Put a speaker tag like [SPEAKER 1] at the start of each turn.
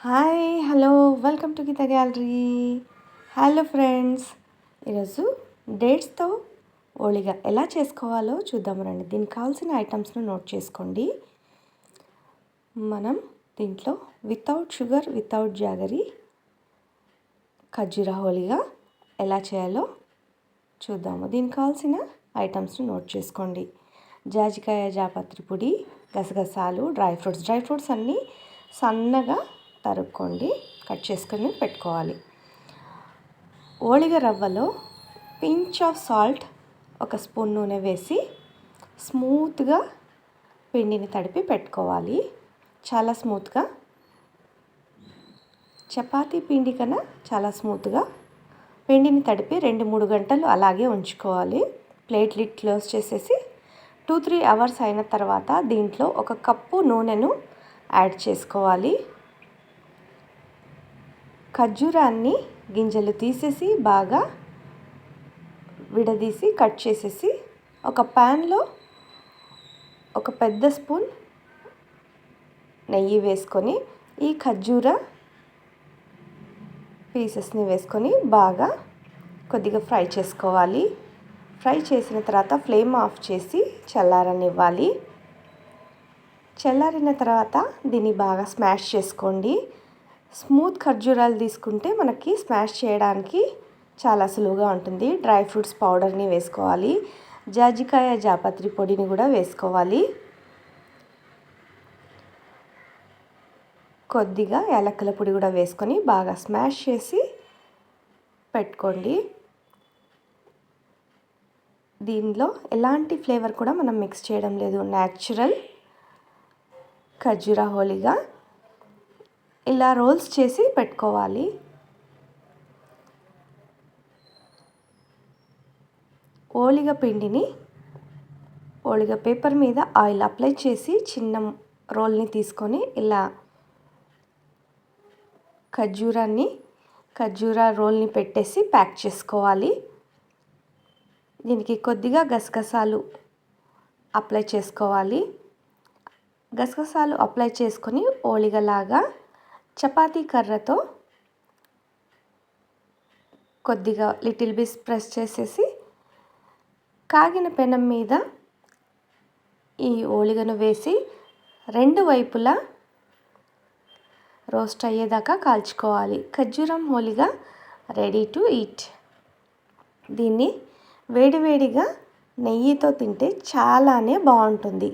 [SPEAKER 1] Hi hello welcome to Geeta gallery. Hello friends, ఈరోజు డేట్స్తో ఓళిగా ఎలా చేసుకోవాలో చూద్దాం రండి. దీనికి కావాల్సిన ఐటమ్స్ను నోట్ చేసుకోండి. మనం దీంట్లో వితౌట్ షుగర్ వితౌట్ జాగరీ ఖర్జూర హోళిగా ఎలా చేయాలో చూద్దాము. దీనికి కావాల్సిన ఐటమ్స్ను నోట్ చేసుకోండి. జాజికాయ జాపత్రి పొడి, గసగసాలు, డ్రై ఫ్రూట్స్ అన్నీ సన్నగా తరుక్కోండి, కట్ చేసుకొని పెట్టుకోవాలి. ఓళిగ రవ్వలో పించ్ ఆఫ్ సాల్ట్, ఒక స్పూన్ నూనె వేసి స్మూత్గా పిండిని తడిపి పెట్టుకోవాలి. చాలా స్మూత్గా, చపాతీ పిండి కన్నా చాలా స్మూత్గా పిండిని తడిపి 2-3 గంటలు అలాగే ఉంచుకోవాలి. ప్లేట్ లిడ్ క్లోజ్ చేసేసి 2-3 అవర్స్ అయిన తర్వాత దీంట్లో 1 కప్పు నూనెను యాడ్ చేసుకోవాలి. ఖర్జూరాన్ని గింజలు తీసేసి బాగా విడదీసి కట్ చేసేసి ఒక ప్యాన్లో 1 పెద్ద స్పూన్ నెయ్యి వేసుకొని ఈ ఖర్జూర పీసెస్ని వేసుకొని బాగా కొద్దిగా ఫ్రై చేసుకోవాలి. ఫ్రై చేసిన తర్వాత ఫ్లేమ్ ఆఫ్ చేసి చల్లారనివ్వాలి. చల్లారిన తర్వాత దీన్ని బాగా స్మాష్ చేసుకోండి. స్మూత్ ఖర్జూరాలు తీసుకుంటే మనకి స్మాష్ చేయడానికి చాలా సులువుగా ఉంటుంది. డ్రై ఫ్రూట్స్ పౌడర్ని వేసుకోవాలి. జాజికాయ జాపత్రి పొడిని కూడా వేసుకోవాలి. కొద్దిగా యాలకుల పొడి కూడా వేసుకొని బాగా స్మాష్ చేసి పెట్టుకోండి. దీనిలో ఎలాంటి ఫ్లేవర్ కూడా మనం మిక్స్ చేయడం లేదు. న్యాచురల్ ఖర్జూర హోళిగా ఇలా రోల్స్ చేసి పెట్టుకోవాలి. ఓళిగ పిండిని ఓళిగ పేపర్ మీద ఆయిల్ అప్లై చేసి చిన్న రోల్ని తీసుకొని ఇలా ఖర్జూర రోల్ని పెట్టేసి ప్యాక్ చేసుకోవాలి. దీనికి కొద్దిగా గసగసాలు అప్లై చేసుకోవాలి. గసగసాలు అప్లై చేసుకొని ఓళిగలాగా చపాతీ కర్రతో కొద్దిగా లిటిల్ బిట్ ప్రెస్ చేసేసి కాగిన పెనం మీద ఈ ఓళిగను వేసి 2 వైపులా రోస్ట్ అయ్యేదాకా కాల్చుకోవాలి. ఖర్జూరం హోళిగా రెడీ టు ఈట్. దీన్ని వేడివేడిగా నెయ్యితో తింటే చాలానే బాగుంటుంది.